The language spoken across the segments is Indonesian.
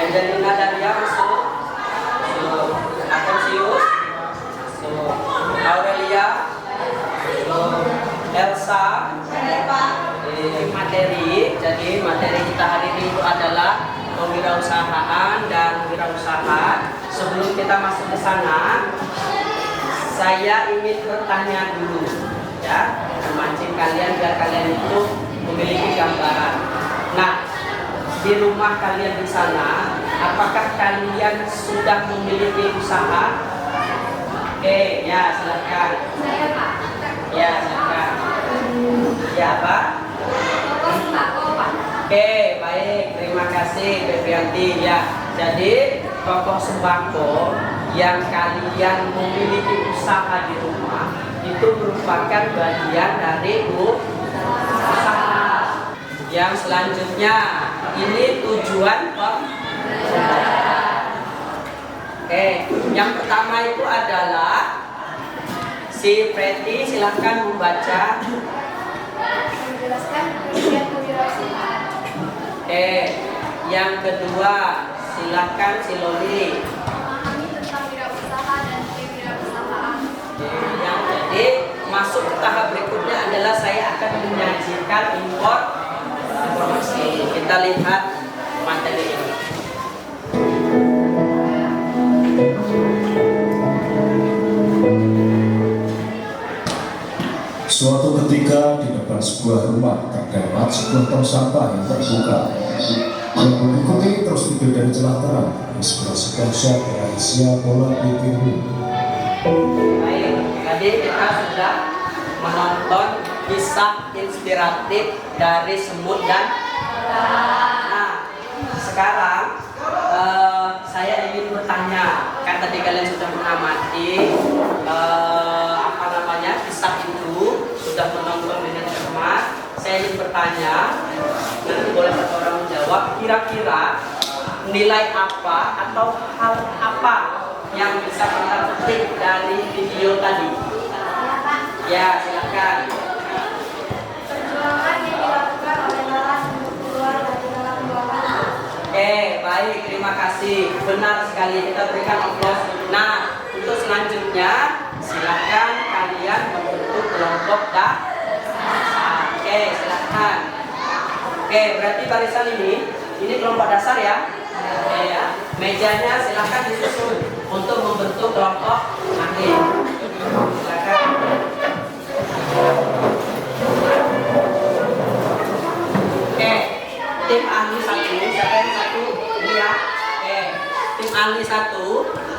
Angelina Daria masuk, Atensius, Aurelia, Elsa, materi. Jadi materi kita hari ini itu adalah kewirausahaan dan wirausaha. Sebelum kita masuk ke sana, saya ingin bertanya dulu, ya, memancing kalian biar kalian itu memiliki gambaran. Nah, di rumah kalian di sana, apakah kalian sudah memiliki usaha? Oke, ya silakan. Saya Pak. Ya silakan. Ya Pak. Toko sembako Pak. Oke, baik. Terima kasih Febrianti. Ya, jadi toko sembako yang kalian memiliki usaha di rumah itu merupakan bagian dari usaha. Yang selanjutnya, ini tujuan pembelajaran. Oke, yang pertama itu adalah si Preti, silahkan membaca. Menjelaskan pengertian kewirausahaan. Oke, yang kedua silahkan si Loli. Memahami tentang wirausaha dan kewirausahaan. Oke, yang jadi masuk ke tahap berikutnya adalah saya akan menyajikan informasi. Kita lihat materi ini. Suatu ketika di depan sebuah rumah terdapat sebuah tong sampah yang terbuka. Yang mengikuti terus video dari celah terang inspirasi konsep rahasia pola pikir. Baik, tadi kita sudah menonton kisah inspiratif dari semut dan nah, sekarang saya ingin bertanya, kan tadi kalian sudah mengamati kisah itu, sudah menonton dengan cermat. Saya ingin bertanya, nanti boleh satu orang menjawab, kira-kira nilai apa atau hal apa yang bisa kita petik dari video tadi? Ya, silakan. Perjuangan yang dilakukan oleh Laras untuk keluar dari dalam ruangan. Oke, baik, terima kasih. Benar sekali, kita berikan aplaus. Nah, untuk selanjutnya, silakan kalian membentuk kelompok dasar. Oke, silakan. Oke, berarti barisan ini kelompok dasar ya. Oke ya. Mejanya silakan disusun untuk membentuk kelompok akhir. Silakan. Oke, tim ahli satu, siapa yang satu? Ini ya. Oke, tim ahli satu,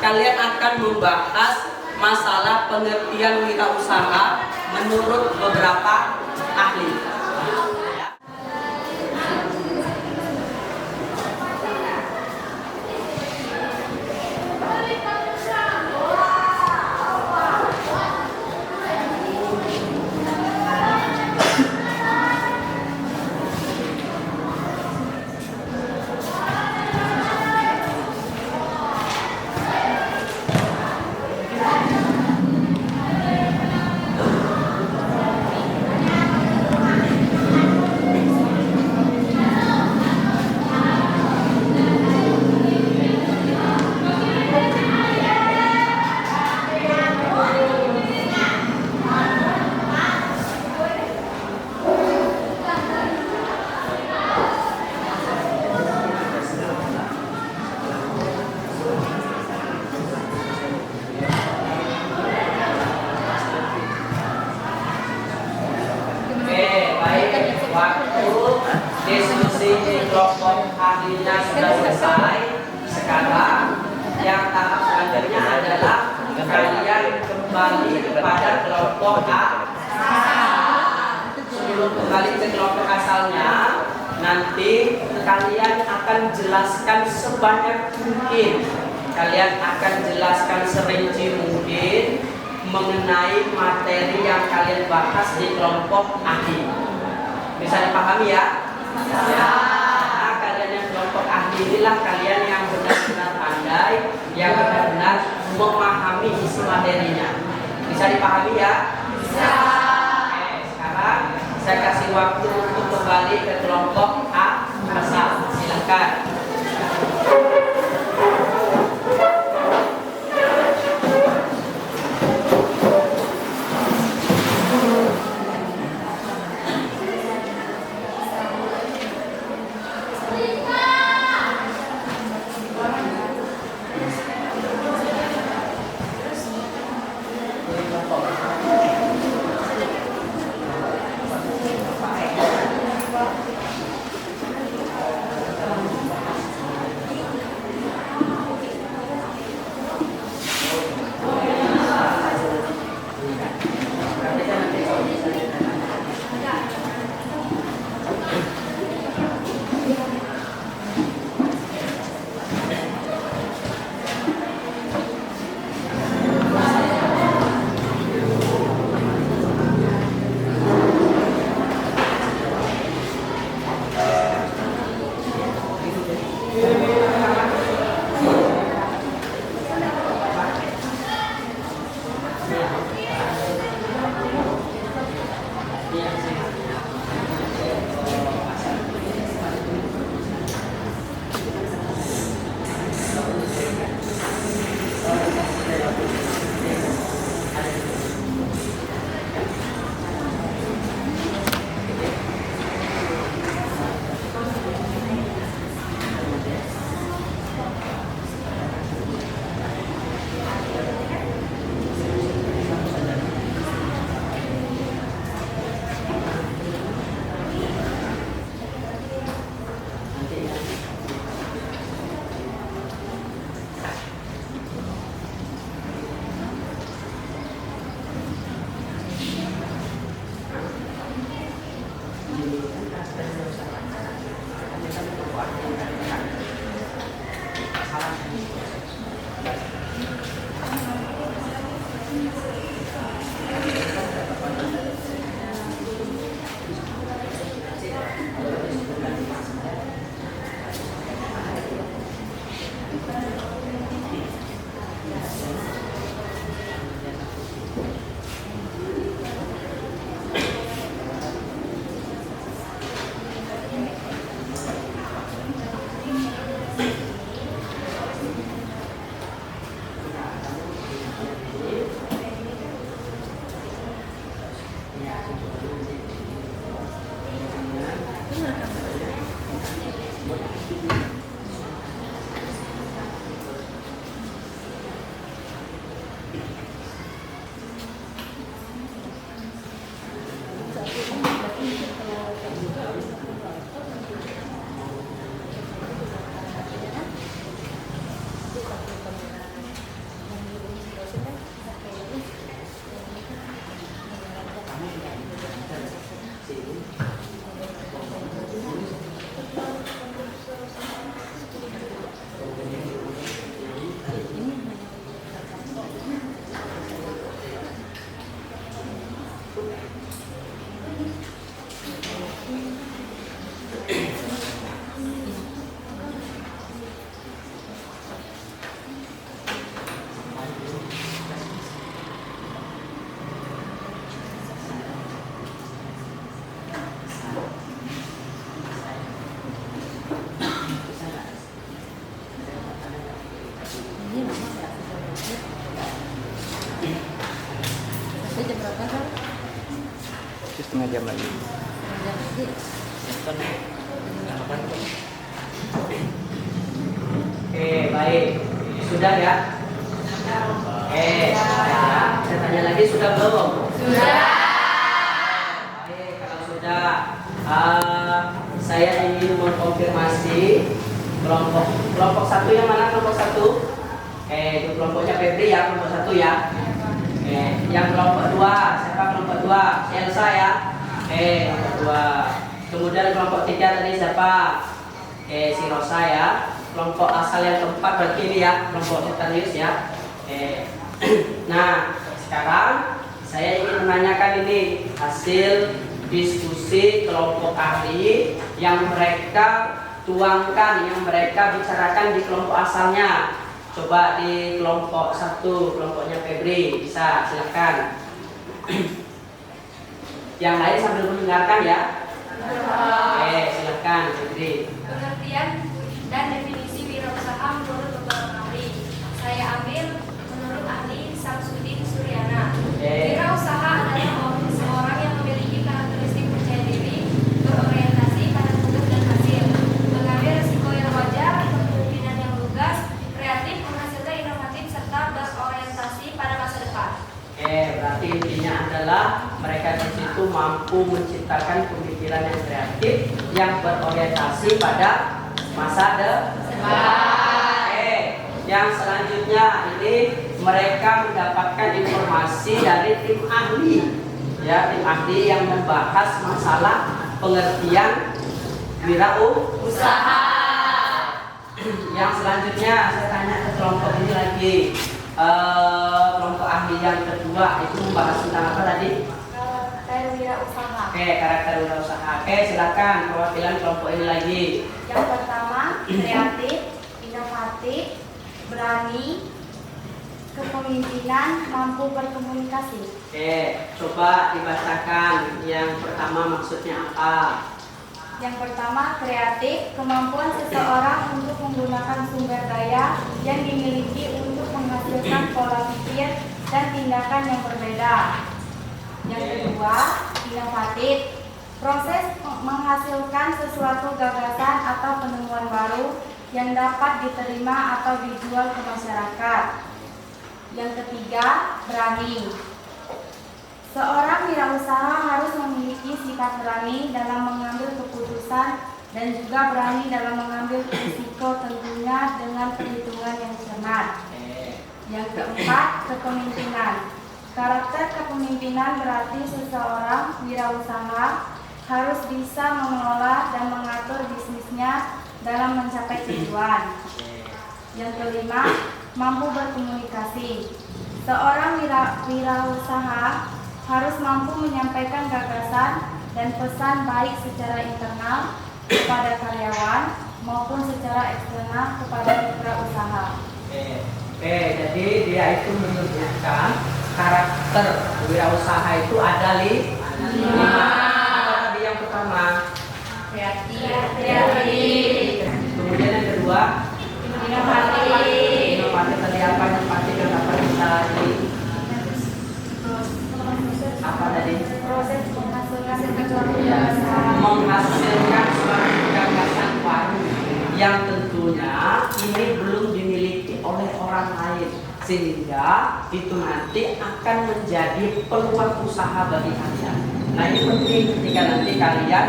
kalian akan membahas masalah pengertian wirausaha menurut beberapa ahli. Waktu diskusi di kelompok ahlinya sudah selesai. Sekarang yang tahap selanjutnya adalah kalian kembali kepada kelompok A. Sebelum kembali ke kelompok asalnya, nanti kalian akan jelaskan sebanyak mungkin. Kalian akan jelaskan serinci mungkin mengenai materi yang kalian bahas di kelompok ahli. Bisa dipahami ya? Ya. Nah, kalian yang kelompok ahli inilah kalian yang benar-benar pandai, yang benar-benar memahami isi materinya. Bisa dipahami ya? Bisa. Oke, sekarang saya kasih waktu untuk kembali ke kelompok A asal. Silakan. Setengah jam lagi. Oke, baik. Sudah ya? Saya tanya lagi, sudah belum? Sudah. Baik, kalau sudah, saya ingin mengkonfirmasi kelompok satu yang mana kelompok satu? Itu kelompoknya Febri ya, kelompok satu ya. Yang kelompok dua, siapa kelompok dua? Elsa ya. Kelompok dua. Kemudian kelompok tiga tadi siapa? Si Rosa ya. Kelompok asal yang keempat berarti ini ya, kelompok Titanius ya. Nah, sekarang saya ingin menanyakan ini hasil diskusi kelompok ahli yang mereka tuangkan, yang mereka bicarakan di kelompok asalnya. Coba di kelompok 1, kelompoknya Febri, bisa silakan. Yang lain sambil mendengarkan ya. Oke, silakan Febri. Pengertian dan definisi wirausaha menurut beberapa ahli. Saya ambil menurut ahli Samsudin Suryana. Wirausaha adalah seorang yang memiliki karakteristik percaya diri, berorientasi pada tugas dan hasil, mengambil risiko yang wajar, kepemimpinan yang lugas, kreatif, menghasilkan inovatif, serta berorientasi pada masa depan. Berarti intinya adalah mereka di situ mampu menciptakan pemikiran yang kreatif yang berorientasi pada masa depan. Yang selanjutnya ini mereka mendapatkan informasi dari tim ahli, ya, tim ahli yang membahas masalah pengertian wirausaha. Yang selanjutnya saya tanya ke kelompok ini lagi. Kelompok ahli yang kedua itu membahas tentang apa tadi? Karakter wirausaha. Karakter wirausaha. Silakan perwakilan kelompok ini lagi. Yang pertama, kreatif, inovatif, berani, kepemimpinan, mampu berkomunikasi. Coba dibacakan yang pertama maksudnya apa? Yang pertama, kreatif, kemampuan seseorang untuk menggunakan sumber daya yang dimiliki untuk menghasilkan pola pikir dan tindakan yang berbeda. Yang kedua, inovatif, proses menghasilkan sesuatu gagasan atau penemuan baru yang dapat diterima atau dijual ke masyarakat. Yang ketiga, berani. Seorang wirausaha harus memiliki sifat berani dalam mengambil keputusan dan juga berani dalam mengambil risiko, tentunya dengan perhitungan yang cermat. Yang keempat, kepemimpinan. Karakter kepemimpinan berarti seseorang wirausaha harus bisa mengelola dan mengatur bisnisnya dalam mencapai tujuan. Yang kelima, mampu berkomunikasi. Seorang wirausaha harus mampu menyampaikan gagasan dan pesan baik secara internal kepada karyawan maupun secara eksternal kepada mitra usaha. Jadi dia itu menunjukkan karakter wirausaha itu ada 5. Tadi yang pertama Kreatif. kemudian yang kedua inovatif tadi apa yang pasti dapat kita apa tadi? Proses menghasilkan sesuatu gagasan. Menghasilkan suatu gagasan baru yang tentunya ini belum dimiliki oleh orang lain, sehingga itu nanti akan menjadi peluang usaha bagi kalian. Nah, ini penting ketika nanti kalian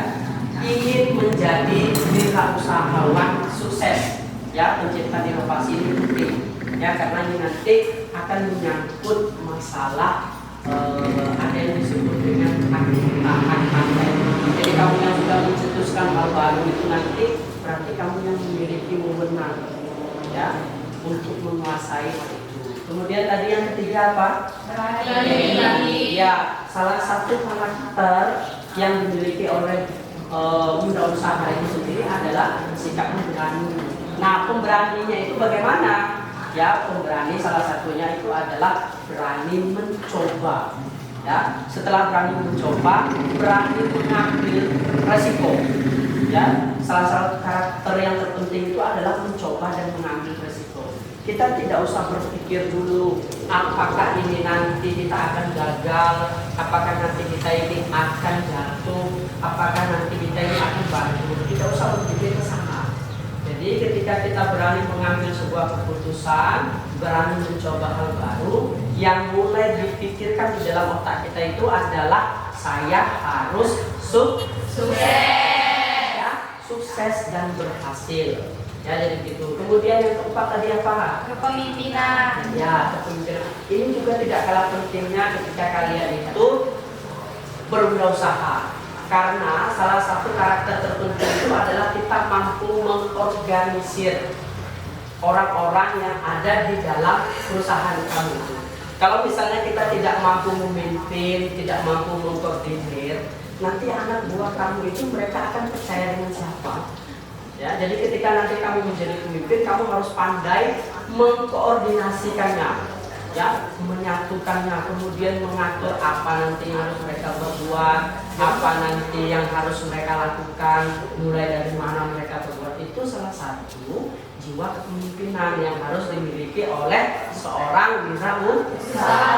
ingin menjadi wirausahawan sukses, ya, pencipta inovasi ini penting, ya, karena ini nanti akan menyangkut masalah ada yang disebut dengan aktivitas paten. Jadi kamu yang sudah mencetuskan hal baru itu nanti berarti kamu yang memiliki wewenang, ya, untuk menguasai hal itu. Kemudian tadi yang ketiga apa? Berani. Ya, salah satu karakter yang dimiliki oleh wirausaha itu sendiri adalah sikapnya berani. Nah, pemberaninya itu bagaimana? Ya, pemberani salah satunya itu adalah berani mencoba. Ya, setelah berani mencoba, berani mengambil resiko. Ya, salah satu karakter yang terpenting itu adalah mencoba dan mengambil resiko. Kita tidak usah berpikir dulu apakah ini nanti kita akan gagal, apakah nanti kita ini akan jatuh, apakah nanti kita ini akan bangkrut. Tidak usah berpikir ke sana. Jadi ketika kita berani mengambil sebuah keputusan, berani mencoba hal baru, yang mulai dipikirkan di dalam otak kita itu adalah saya harus sukses, ya, sukses dan berhasil. Ya, jadi gitu. Kemudian yang keempat tadi apa? Kepemimpinan. Ya, kepemimpinan. Ini juga tidak kalah pentingnya ketika kalian itu berwirausaha. Karena salah satu karakter terpenting itu adalah kita mampu mengorganisir orang-orang yang ada di dalam perusahaan kamu itu. Kalau misalnya kita tidak mampu memimpin, tidak mampu mengkoordinir, nanti anak buah kamu itu mereka akan percaya dengan siapa? Ya, jadi ketika nanti kamu menjadi pemimpin, kamu harus pandai mengkoordinasikannya, ya, menyatukannya, kemudian mengatur apa nanti yang harus mereka berbuat, apa nanti yang harus mereka lakukan, mulai dari mana mereka berbuat. Itu salah satu jiwa kepemimpinan yang harus dimiliki oleh seorang wirausaha.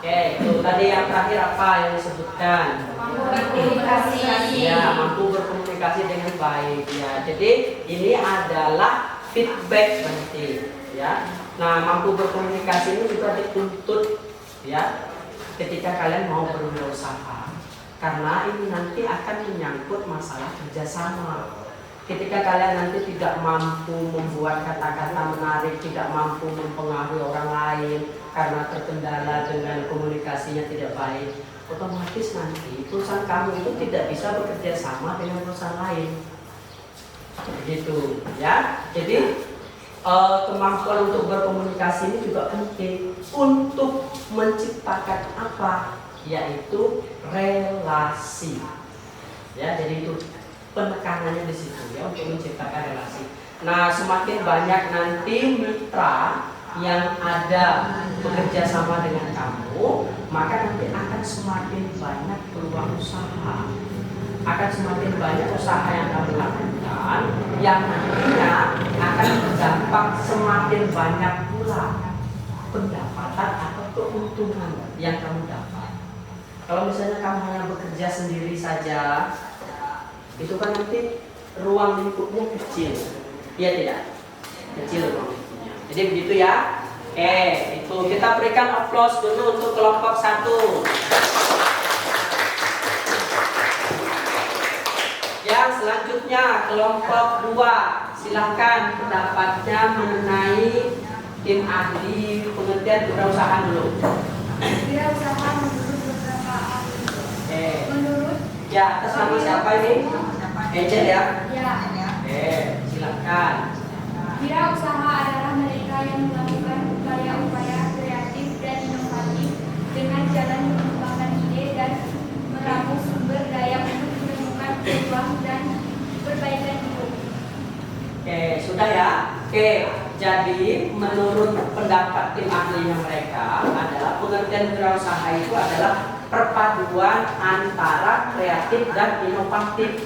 Oke, itu tadi yang terakhir apa yang disebutkan? Mampu berkomunikasi. Ya, mampu berkomunikasi dengan baik. Ya, jadi ini adalah feedback nanti. Ya, nah mampu berkomunikasi ini juga dituntut ya ketika kalian mau berwirausaha, karena ini nanti akan menyangkut masalah kerjasama. Ketika kalian nanti tidak mampu membuat kata-kata menarik, tidak mampu mempengaruhi orang lain karena terkendala dengan komunikasinya tidak baik, otomatis nanti perusahaan kamu itu tidak bisa bekerja sama dengan perusahaan lain. Begitu ya. Jadi kemampuan untuk berkomunikasi ini juga penting untuk menciptakan apa? Yaitu relasi. Ya, jadi itu penekanannya di situ ya, untuk menciptakan relasi. Nah, semakin banyak nanti mitra yang ada bekerja sama dengan kamu, maka nanti akan semakin banyak peluang usaha. Akan semakin banyak usaha yang kamu lakukan, yang nantinya akan berdampak semakin banyak pula pendapatan atau keuntungan yang kamu dapat. Kalau misalnya kamu hanya bekerja sendiri saja, itu kan nanti ruang lingkupnya kecil, iya tidak? Kecil ruang lingkupnya. Jadi begitu ya. Itu kita berikan aplaus dulu untuk kelompok 1. Yang selanjutnya kelompok 2, silahkan pendapatnya mengenai tim ahli pengertian wirausaha dulu. Wirausaha menurut beberapa ahli. Menurut Ya, atas nama siapa ini? Angel ya? ya, Silahkan. wirausaha adalah mereka yang melakukan upaya-upaya kreatif dan inovatif dengan jalan mengembangkan ide dan meramu sumber daya untuk menemukan peluang dan perbaikan hidup. Sudah ya? Jadi menurut pendapat tim ahlinya mereka adalah pengertian wirausaha itu adalah perpaduan antara kreatif dan inovatif.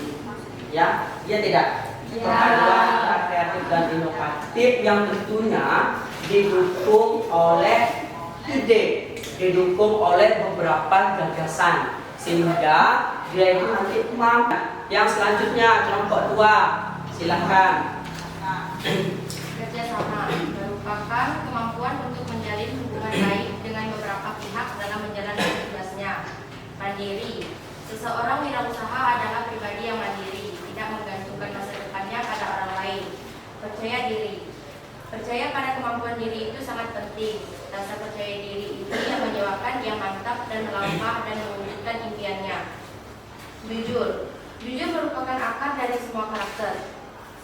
Ya, iya tidak? Perpaduan antara kreatif dan inovatif yang tentunya didukung oleh ide, didukung oleh beberapa gagasan, sehingga dia itu nanti mampu. Yang selanjutnya kelompok 2, silahkan. Kerjasama merupakan kemampuan untuk menjalin hubungan baik dengan beberapa pihak dalam menjalankan tugasnya. Mandiri, seseorang wirausaha adalah pribadi yang mandiri, tidak menggantungkan masa depannya pada orang lain. Percaya diri, percaya pada kemampuan diri itu sangat penting. Rasa percaya diri itu yang menyebabkan dia mantap dan melangkah dan mewujudkan impiannya. Jujur, jujur merupakan akar dari semua karakter.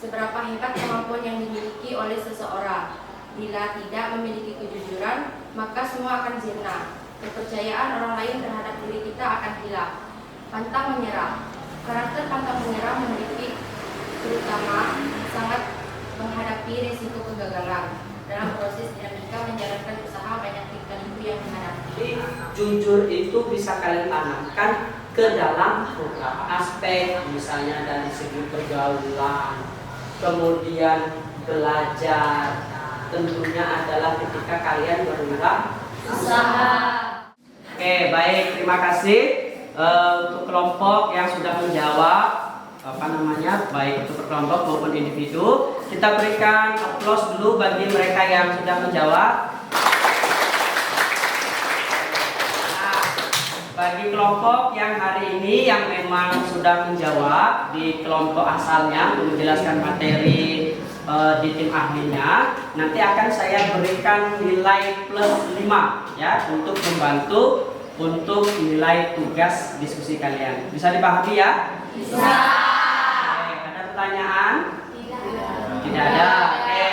Seberapa hebat kemampuan yang dimiliki oleh seseorang, bila tidak memiliki kejujuran, maka semua akan sirna. Kepercayaan orang lain terhadap diri kita akan hilang. Pantang menyerah. Karakter pantang menyerah memiliki terutama sangat menghadapi risiko kegagalan. Dalam proses dinamika menjalankan usaha banyak tingkah laku yang dihadapi. Jujur itu bisa kalian tanamkan ke dalam beberapa aspek, misalnya dari segi pergaulan, kemudian belajar, tentunya adalah ketika kalian berwirausaha. Baik, terima kasih untuk kelompok yang sudah menjawab baik untuk kelompok maupun individu. Kita berikan aplaus dulu bagi mereka yang sudah menjawab. Bagi kelompok yang hari ini yang memang sudah menjawab di kelompok asalnya untuk menjelaskan materi di tim ahlinya, nanti akan saya berikan nilai plus 5 ya untuk membantu untuk nilai tugas diskusi kalian. Bisa dipahami ya? Bisa. Ada pertanyaan? Tidak ada.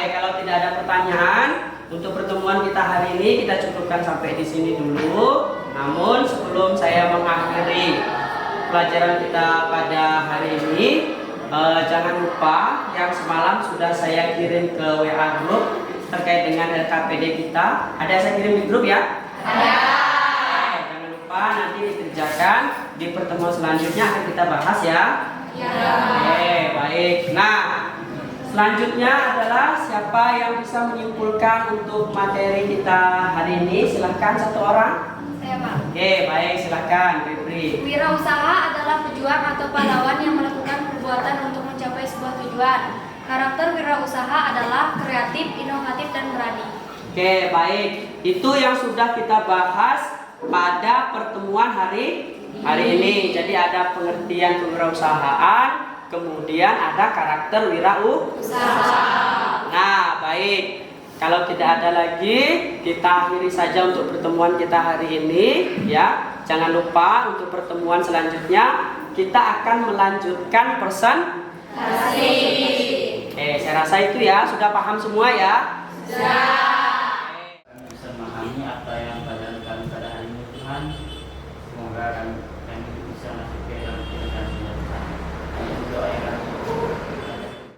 Kalau tidak ada pertanyaan, untuk pertemuan kita hari ini kita cukupkan sampai di sini dulu. Namun sebelum saya mengakhiri pelajaran kita pada hari ini, jangan lupa yang semalam sudah saya kirim ke WA grup terkait dengan LKPD kita. Ada yang saya kirim di grup ya? Ada. Jangan lupa nanti dikerjakan di pertemuan selanjutnya akan kita bahas ya. Ya. Baik. Nah, selanjutnya adalah siapa yang bisa menyimpulkan untuk materi kita hari ini? Silahkan satu orang. Saya, Pak. Oke, baik, silahkan Febri. Wirausaha adalah pejuang atau pahlawan yang melakukan perbuatan untuk mencapai sebuah tujuan. Karakter wirausaha adalah kreatif, inovatif, dan berani. Oke, baik. Itu yang sudah kita bahas pada pertemuan hari ini. Jadi ada pengertian kewirausahaan, kemudian ada karakter wirausaha. Nah, baik. Kalau tidak ada lagi, kita akhiri saja untuk pertemuan kita hari ini ya. Jangan lupa untuk pertemuan selanjutnya kita akan melanjutkan presentasi. Oke, saya rasa itu ya, sudah paham semua ya? Sudah.